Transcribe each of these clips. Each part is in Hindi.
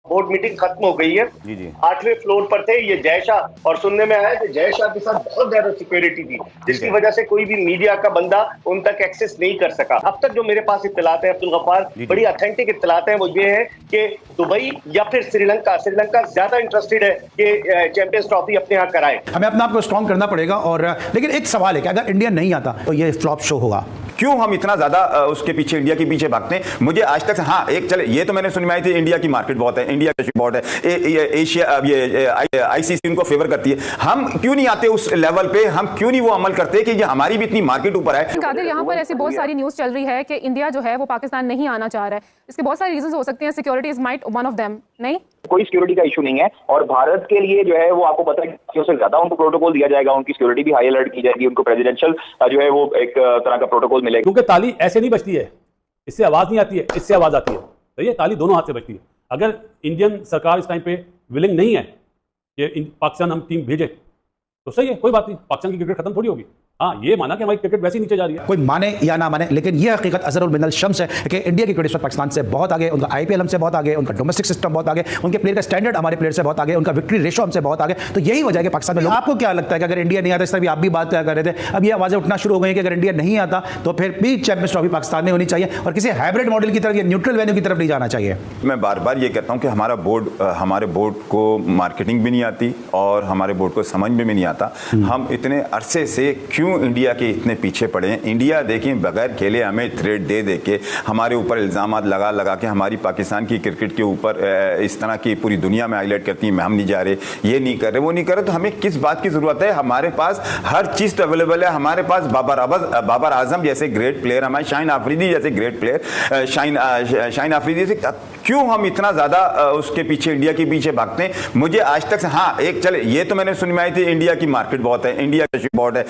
बोर्ड मीटिंग खत्म हो गई है। जी जी 8वें फ्लोर पर थे ये जय शाह, और सुनने में आया कि जय शाह के साथ बहुत ज्यादा सिक्योरिटी थी, जिसकी वजह से कोई भी मीडिया का बंदा उन तक एक्सेस नहीं कर सका। अब तक जो मेरे पास इत्तलात है अब्दुल गफ्फार, जी। बड़ी ऑथेंटिक इत्तलात है, वो ये है कि दुबई या फिर श्रीलंका ज्यादा इंटरेस्टेड है कि चैंपियंस ट्रॉफी अपने यहाँ कराए। हमें अपने आप को स्ट्रॉन्ग करना पड़ेगा। और लेकिन एक सवाल है कि अगर इंडिया नहीं आता तो ये फ्लॉप शो होगा। क्यों हम इतना ज्यादा उसके पीछे, इंडिया के पीछे भागते हैं? मुझे आज तक हाँ एक चले, ये तो मैंने सुनी आई थी, इंडिया की मार्केट बहुत है, इंडिया का बहुत है, एशिया ये आईसीसी उनको फेवर करती है। हम क्यों नहीं आते उस लेवल पे? हम क्यों नहीं वो अमल करते कि ये हमारी भी इतनी मार्केट ऊपर है? कादिर, यहाँ पर ऐसी बहुत सारी न्यूज चल रही है कि इंडिया जो है वो पाकिस्तान नहीं आना चाह रहा है। इसके बहुत सारे रीजंस हो सकते हैं, security is might one of them. नहीं, कोई सिक्योरिटी का इशू नहीं है, और भारत के लिए जो है वो आपको पता है कि उससे ज्यादा उनको प्रोटोकॉल दिया जाएगा, उनकी सिक्योरिटी भी हाई अलर्ट की जाएगी, उनको प्रेसिडेंशियल जो है वो एक तरह का प्रोटोकॉल मिलेगा। क्योंकि ताली ऐसे नहीं बजती है, इससे आवाज नहीं आती है, इससे आवाज आती है। तो ये ताली दोनों हाथ से बजती है। अगर इंडियन सरकार इस टाइम पे विलिंग नहीं है कि पाकिस्तान हम टीम भेजे तो सही है, कोई बात नहीं, पाकिस्तान की क्रिकेट खत्म थोड़ी होगी। हाँ, ये माना कि हमारी क्रिकेट वैसे ही नीचे जा रही है, कोई माने या ना माने, लेकिन यह हकीकत अजरुल मिनल शम्स है कि इंडिया की क्रिकेट पाकिस्तान से बहुत आगे, उनका आईपीएल हमसे बहुत आगे, उनका डोमेस्टिक सिस्टम बहुत आगे, उनके प्लेयर का स्टैंडर्ड हमारे प्लेयर से बहुत आगे, उनका विक्ट्री रेशो हमसे बहुत आगे। तो यही वजह है कि पाकिस्तान में लोग, आपको क्या लगता है कि अगर इंडिया नहीं आता, इस तरह भी आप भी बात कर रहे थे, अब ये आवाजें उठना शुरू हो गई कि अगर इंडिया नहीं आता तो फिर भी चैंपियंस ट्रॉफी पाकिस्तान में होनी चाहिए और किसी हाइब्रिड मॉडल की तरफ या न्यूट्रल वेन्यू की तरफ नहीं जाना चाहिए? मैं बार बार ये कहता हूँ कि हमारे बोर्ड को मार्केटिंग भी नहीं आती और हमारे बोर्ड को समझ में भी नहीं आता। हम इतने अरसे से क्यों इंडिया के इतने पीछे पड़े हैं? इंडिया देखें बगैर खेले हमें थ्रेड दे के हमारे ऊपर इल्जाम लगा के हमारी पाकिस्तान की क्रिकेट के ऊपर इस तरह की पूरी दुनिया में हाईलाइट करती है, हम नहीं जा रहे, ये नहीं कर रहे, वो नहीं कर रहे। तो हमें किस बात की जरूरत है? हमारे पास हर चीज तो अवेलेबल है। हमारे पास बाबर आजम जैसे ग्रेट प्लेयर, हमारे शाहीन आफरीदी जैसे ग्रेट प्लेयर, शाहीन आफरीदी से क्यों हम इतना ज्यादा उसके पीछे, इंडिया के पीछे भागते हैं? मुझे आज तक हाँ एक चले, ये तो मैंने सुनी आई थी, इंडिया की मार्केट बहुत है, इंडिया का बहुत है,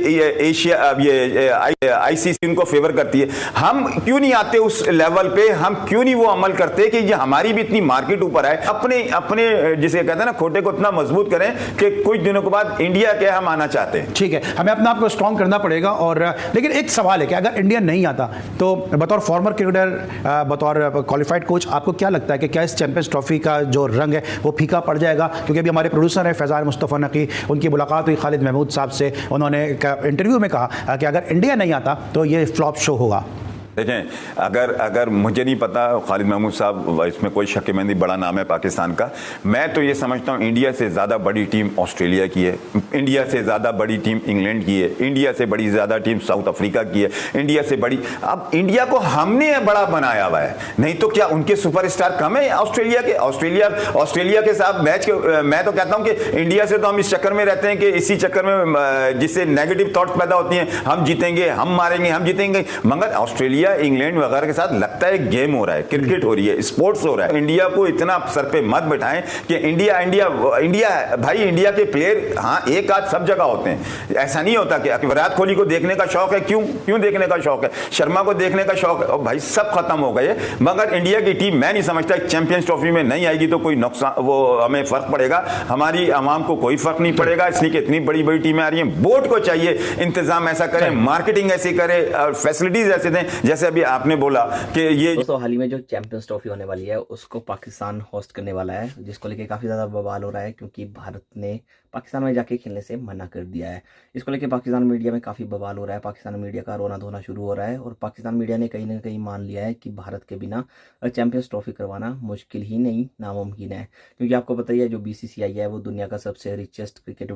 एशिया ये आईसीसी उनको फेवर करती है। हम क्यों नहीं आते उस लेवल पे? हम क्यों नहीं वो अमल करते कि ये हमारी भी इतनी मार्केट ऊपर है? अपने जिसे कहते हैं ना, खोटे को इतना मजबूत करें कि कुछ दिनों के बाद इंडिया के हम आना चाहते हैं। ठीक है, हमें अपने आप को स्ट्रॉन्ग करना पड़ेगा। और लेकिन एक सवाल है कि अगर इंडिया नहीं आता तो बतौर फॉर्मर क्रिकेटर, बतौर क्वालिफाइड कोच, आपको क्या लगता है कि क्या इस चैंपियंस ट्रॉफी का जो रंग है वो फीका पड़ जाएगा? क्योंकि अभी हमारे प्रोड्यूसर है फैजान मुस्तफ़ा नकी, उनकी मुलाकात हुई खालिद महमूद साहब से, उन्होंने इंटरव्यू में कहा कि अगर इंडिया नहीं आता तो ये फ्लॉप शो होगा। देखें, अगर मुझे नहीं पता, खालिद महमूद साहब इसमें कोई शक में नहीं, बड़ा नाम है पाकिस्तान का। मैं तो ये समझता हूँ इंडिया से ज़्यादा बड़ी टीम ऑस्ट्रेलिया की है, इंडिया से ज़्यादा बड़ी टीम इंग्लैंड की है, इंडिया से बड़ी ज़्यादा टीम साउथ अफ्रीका की है, इंडिया से बड़ी। अब इंडिया को हमने बड़ा बनाया हुआ है, नहीं तो क्या उनके सुपरस्टार कम है ऑस्ट्रेलिया के? ऑस्ट्रेलिया के साथ मैच के, मैं तो कहता हूँ कि इंडिया से तो हम इस चक्कर में रहते हैं कि इसी चक्कर में जिससे नेगेटिव थॉट्स पैदा होती हैं, हम जीतेंगे, हम मारेंगे, हम जीतेंगे। मगर ऑस्ट्रेलिया, इंग्लैंड वगैरह के साथ लगता है गेम हो रहा है, क्रिकेट हो रही है, स्पोर्ट्स हो रहा है। इंडिया को इतना सर पे मत बिठाएं कि इंडिया भाई, इंडिया के प्लेयर हाँ एक आध सब जगह होते हैं। ऐसा नहीं होता कि विराट कोहली को देखने का शौक है, क्यों देखने का शौक है, शर्मा को देखने का शौक है, भाई सब खत्म हो गए। मगर इंडिया की टीम, मैं नहीं समझता चैंपियंस ट्रॉफी में नहीं आएगी तो कोई नुकसान, वो हमें फर्क पड़ेगा, हमारी आवाम को कोई फर्क नहीं पड़ेगा, इसलिए कि इतनी बड़ी बड़ी टीमें आ रही हैं। बोर्ड को चाहिए इंतजाम ऐसा करें, मार्केटिंग ऐसी करे और फैसिलिटीज ऐसे दें, जैसे अभी आपने बोला कि ये दोस्तों हाल ही में जो चैंपियंस ट्रॉफी होने वाली है उसको पाकिस्तान होस्ट करने वाला है, जिसको लेके काफ़ी ज़्यादा बवाल हो रहा है क्योंकि भारत ने पाकिस्तान में जाके खेलने से मना कर दिया है। इसको लेके पाकिस्तान मीडिया में काफ़ी बवाल हो रहा है, पाकिस्तान मीडिया का रोना धोना शुरू हो रहा है और पाकिस्तान मीडिया ने कहीं ना कहीं मान लिया है कि भारत के बिना चैंपियंस ट्रॉफी करवाना मुश्किल ही नहीं, नामुमकिन है। क्योंकि आपको पता ही है जो बीसीसीआई है वो दुनिया का सबसे रिचेस्ट क्रिकेट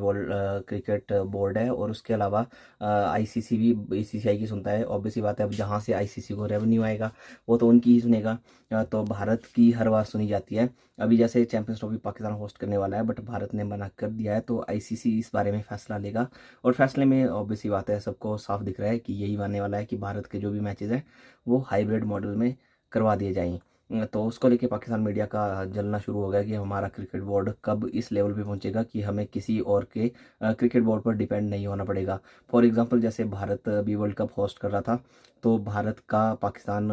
बोर्ड है और उसके अलावा आईसीसी भी बीसीसीआई की सुनता है। ऑब्वियसली बात है, अब जहाँ से आईसीसी को रेवेन्यू आएगा वो तो उनकी ही सुनेगा, तो भारत की हर बात सुनी जाती है। अभी जैसे चैंपियंस ट्रॉफी पाकिस्तान होस्ट करने वाला है बट भारत ने मना कर दिया है, तो आईसीसी इस बारे में फैसला लेगा और फैसले में ऑब्वियसली बात है, सबको साफ दिख रहा है कि यही मानने वाला है कि भारत के जो भी मैचेस हैं वो हाइब्रिड मॉडल में करवा दिए जाएं। तो उसको लेके पाकिस्तान मीडिया का जलना शुरू हो गया कि हमारा क्रिकेट बोर्ड कब इस लेवल पे पहुंचेगा कि हमें किसी और के क्रिकेट बोर्ड पर डिपेंड नहीं होना पड़ेगा। फॉर एग्जांपल जैसे भारत अभी वर्ल्ड कप होस्ट कर रहा था तो भारत का पाकिस्तान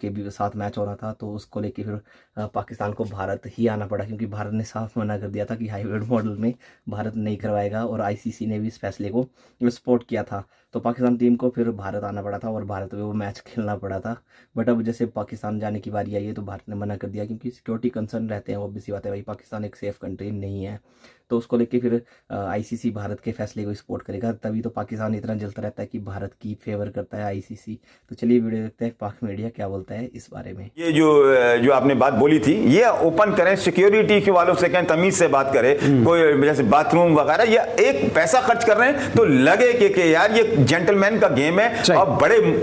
के भी साथ मैच हो रहा था, तो उसको लेके फिर पाकिस्तान को भारत ही आना पड़ा, क्योंकि भारत ने साफ मना कर दिया था कि हाइब्रिड मॉडल में भारत नहीं करवाएगा, और आईसीसी ने भी इस फैसले को सपोर्ट किया था। तो पाकिस्तान टीम को फिर भारत आना पड़ा था और भारत में वो मैच खेलना पड़ा था। बट अब जैसे पाकिस्तान जाने की बारी आई है तो भारत ने मना कर दिया, क्योंकि सिक्योरिटी कंसर्न रहते हैं। ऑब्वियस सी बात है भाई, पाकिस्तान एक सेफ कंट्री नहीं है, तो उसको लेके फिर आईसीसी भारत के फैसले को सपोर्ट करेगा। तभी तो पाकिस्तान इतना जलता रहता है कि भारत की फेवर करता है आईसीसी। तो चलिए वीडियो देखते हैं पाक मीडिया क्या बोलता है इस बारे में। ये जो आपने बात बोली थी, ये ओपन करें, सिक्योरिटी के वालों से कहें, तमीज से बात करें, कोई जैसे बाथरूम वगैरह, या एक पैसा खर्च कर रहे हैं तो लगे कि यार ये जेंटलमैन का गेम है और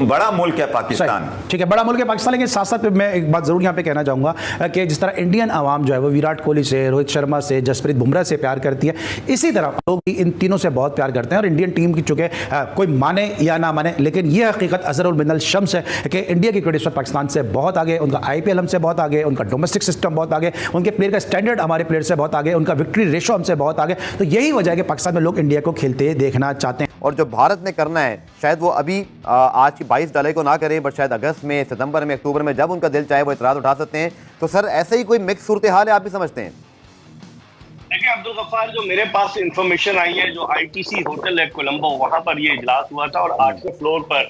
बड़ा मुल्क है पाकिस्तान। ठीक है, बड़ा मुल्क है पाकिस्तान, लेकिन साथ साथ मैं एक बात जरूर यहाँ पे कहना चाहूंगा कि जिस तरह इंडियन आवाम जो है वो विराट कोहली से, रोहित शर्मा से, जसप्रीत बुमराह से प्यार करती है, इसी तरह लोग भी इन तीनों से बहुत प्यार करते हैं। और इंडियन टीम की चुके कोई माने या ना माने, लेकिन यह हकीकत अज़रुल मिनल शम्स है कि इंडिया की क्रिकेट पाकिस्तान से बहुत आगे, उनका आईपीएल हमसे बहुत आगे, उनका डोमेस्टिक सिस्टम बहुत आगे, उनके प्लेयर का स्टैंडर्ड हमारे प्लेयर से बहुत आगे, उनका विक्ट्री रेशो हमसे बहुत आगे। तो यही वजह है कि पाकिस्तान में लोग इंडिया को खेलते देखना चाहते हैं। और जो भारत ने करना है, शायद वो अभी आज की 22 जुलाई को ना करें, बट शायद अगस्त में, सितंबर में, अक्टूबर में, जब उनका दिल चाहे वो इतराज़ उठा सकते हैं। तो सर ऐसे ही कोई मिक्स सूरत हाल है, आप भी समझते हैं? देखिए अब्दुल गफ्फार, जो मेरे पास इंफॉर्मेशन आई है, जो आईटीसी होटल है कोलंबो, वहां पर ये इजलास हुआ था और 8वें फ्लोर पर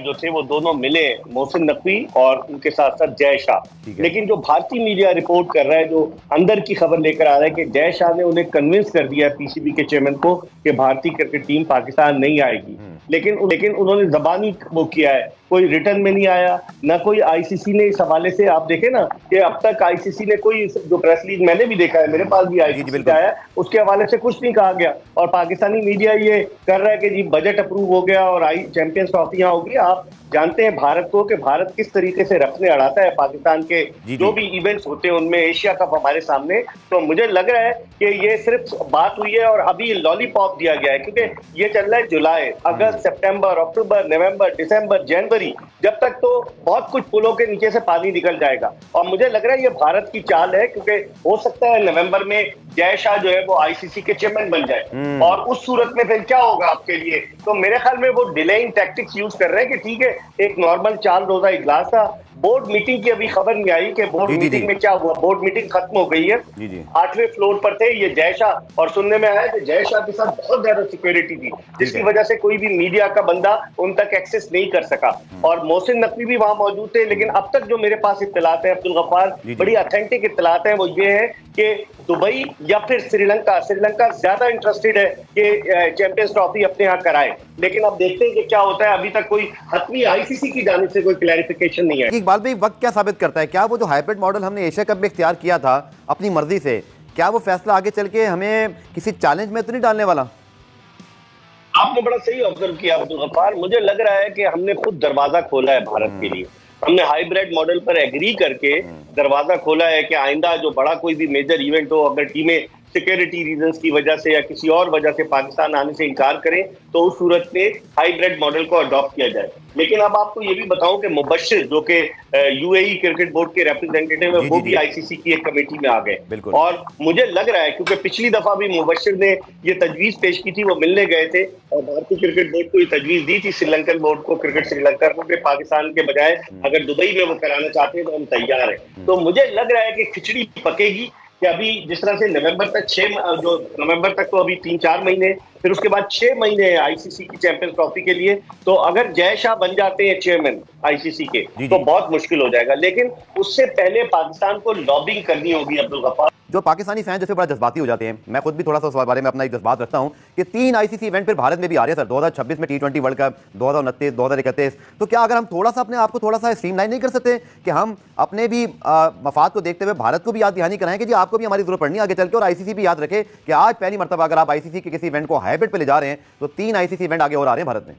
जो थे वो दोनों मिले, मोहसिन नकवी और उनके साथ साथ जय शाह। लेकिन जो भारतीय मीडिया रिपोर्ट कर रहा है, जो अंदर की खबर लेकर आ रहा है कि जय शाह ने उन्हें कन्विंस कर दिया पीसीबी के चेयरमैन को कि भारतीय क्रिकेट टीम पाकिस्तान नहीं आएगी। लेकिन उन्होंने जबानी वो किया है, कोई रिटर्न में नहीं आया, ना कोई आईसीसी ने इस हवाले से, आप देखें ना कि अब तक आईसीसी ने कोई, जो प्रेस रिलीज मैंने भी देखा है, मेरे पास भी आईसीसी का आया, उसके हवाले से कुछ नहीं कहा गया। और पाकिस्तानी मीडिया ये कर रहा है कि जी बजट अप्रूव हो गया और चैंपियंस ट्रॉफियां होगी। आप जानते हैं भारत को कि भारत किस तरीके से रखने अड़ाता है पाकिस्तान के जो भी इवेंट्स होते हैं उनमें, एशिया कप हमारे सामने। तो मुझे लग रहा है कि ये सिर्फ बात हुई है और अभी लॉलीपॉप दिया गया है, क्योंकि ये चल रहा है जुलाई, अगस्त, सितंबर, अक्टूबर, नवंबर, दिसंबर, जनवरी, जब तक तो बहुत कुछ पुलों के नीचे से पानी निकल जाएगा। और मुझे लग रहा है ये भारत की चाल है, क्योंकि हो सकता है नवंबर में जय शाह जो है वो आईसीसी के चेयरमैन बन जाए, और उस सूरत में फिर क्या होगा आपके लिए। तो मेरे ख्याल में वो डिलेइंग टैक्टिक्स यूज कर रहे हैं कि ठीक है, एक नॉर्मल 4 रोजा इजलास था, बोर्ड मीटिंग की अभी खबर नहीं आई कि बोर्ड मीटिंग में क्या हुआ। बोर्ड मीटिंग खत्म हो गई है, 8वें फ्लोर पर थे ये जय शाह, और सुनने में आया कि जय शाह के साथ बहुत ज्यादा सिक्योरिटी थी, जिसकी वजह से कोई भी मीडिया का बंदा उन तक एक्सेस नहीं कर सका। और मोहसिन नकवी भी वहां मौजूद थे। लेकिन अब तक जो मेरे पास इत्तलात है अब्दुल गफ्फार, बड़ी ऑथेंटिक इत्तलात है, वो ये है कि दुबई या फिर श्रीलंका ज्यादा इंटरेस्टेड है कि चैंपियंस ट्रॉफी अपने यहाँ कराए। लेकिन अब देखते हैं कि क्या होता है। अभी तक कोई हतमी आईसीसी की जानिब से कोई क्लैरिफिकेशन नहीं है। इकबाल भाई, वक्त क्या साबित करता है? क्या वो जो हाइब्रिड मॉडल हमने एशिया कप में इख्तियार किया था अपनी मर्जी से, क्या वो फैसला आगे चल के हमें किसी चैलेंज में तो नहीं डालने वाला? आपने बड़ा सही ऑब्जर्व किया अब्दुल गफ्फार। मुझे लग रहा है कि हमने खुद दरवाजा खोला है भारत के लिए। हमने हाइब्रिड मॉडल पर एग्री करके दरवाजा खोला है कि आइंदा जो बड़ा कोई भी मेजर इवेंट हो, अगर टीमें सिक्योरिटी रीजंस की वजह से या किसी और वजह से पाकिस्तान आने से इनकार करें, तो उस सूरत में हाइब्रिड मॉडल को अडॉप्ट किया जाए। लेकिन अब आपको ये भी बताऊं कि मुबश्शिर, जो कि यूएई क्रिकेट बोर्ड के रिप्रेजेंटेटिव है, वो भी आईसीसी की एक कमेटी में आ गए। और मुझे लग रहा है, क्योंकि पिछली दफा भी मुबश्शिर ने ये तजवीज पेश की थी, वो मिलने गए थे और भारतीय क्रिकेट बोर्ड को ये तजवीज दी थी, श्रीलंकन बोर्ड को, क्रिकेट श्रीलंका को, कि पाकिस्तान के बजाय अगर दुबई में वो कराना चाहते हैं तो हम तैयार हैं। तो मुझे लग रहा है कि खिचड़ी पकेगी कि अभी जिस तरह से नवंबर तक तो अभी 3-4 महीने, फिर उसके बाद 6 महीने है आईसीसी की चैंपियंस ट्रॉफी के लिए। तो अगर जय शाह बन जाते हैं चेयरमैन आईसीसी के, तो बहुत मुश्किल हो जाएगा। लेकिन उससे पहले पाकिस्तान को लॉबिंग करनी होगी अब्दुल गफ्फार। जो पाकिस्तानी फैन जैसे बड़ा जज्बाती हो जाते हैं, मैं खुद भी थोड़ा सा उस बारे में अपना एक जज्बात रखता हूं कि 3 आईसीसी इवेंट फिर भारत में भी आ रहे हैं सर, 2026 में T20 वर्ल्ड कप, 2029, 2031। तो क्या अगर हम थोड़ा सा अपने आप को थोड़ा सा स्ट्रीमलाइन नहीं कर सकते कि हम अपने भी मफाद को देखते हुए भारत को भी याद दहानी कराएं कि जी आपको भी हमारी जरूरत पड़नी है आगे चल के, और आईसीसी भी याद रखे कि आज पहली मरतबा अगर आप आईसीसी के किसी इवेंट को हाइब्रिड पे ले जा रहे हैं तो 3 आईसीसी इवेंट आगे और आ रहे हैं भारत में।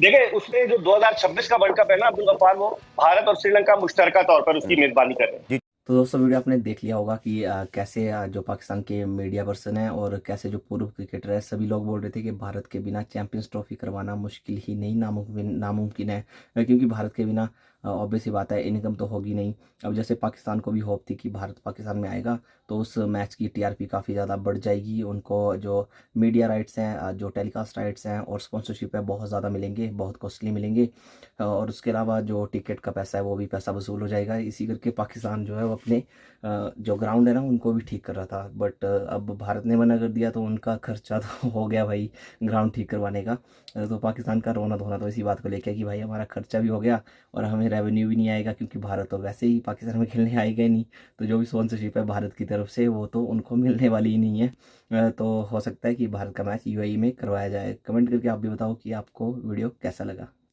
देखिए, उसमें जो 2026 का वर्ल्ड कप है ना अब्दुल गफ्फार, वो भारत और श्रीलंका मुश्तरका तौर पर उसकी मेजबानी कर रहे हैं। तो दोस्तों वीडियो आपने देख लिया होगा कि कैसे जो पाकिस्तान के मीडिया पर्सन है और कैसे जो पूर्व क्रिकेटर है, सभी लोग बोल रहे थे कि भारत के बिना चैंपियंस ट्रॉफी करवाना मुश्किल ही नहीं नामुमकिन है, क्योंकि भारत के बिना ऑब्वियस ही बात है, इनकम तो होगी नहीं। अब जैसे पाकिस्तान को भी होप थी कि भारत पाकिस्तान में आएगा तो उस मैच की टीआरपी काफ़ी ज़्यादा बढ़ जाएगी, उनको जो मीडिया राइट्स हैं, जो टेलीकास्ट राइट्स हैं और स्पॉन्सरशिप है बहुत ज़्यादा मिलेंगे, बहुत कॉस्टली मिलेंगे, और उसके अलावा जो टिकट का पैसा है वो भी पैसा वसूल हो जाएगा। इसी करके पाकिस्तान जो है वो अपने जो ग्राउंड है ना उनको भी ठीक कर रहा था, बट अब भारत ने मना कर दिया तो उनका खर्चा तो हो गया भाई ग्राउंड ठीक करवाने का। तो पाकिस्तान का रोना धोना तो इसी बात को लेकर कि भाई हमारा खर्चा भी हो गया और हमें रेवेन्यू भी नहीं आएगा, क्योंकि भारत तो वैसे ही पाकिस्तान में खेलने आएगा ही नहीं, तो जो भी स्पॉन्सरशिप है भारत की तरफ से वो तो उनको मिलने वाली ही नहीं है। तो हो सकता है कि भारत का मैच यूएई में करवाया जाए। कमेंट करके आप भी बताओ कि आपको वीडियो कैसा लगा।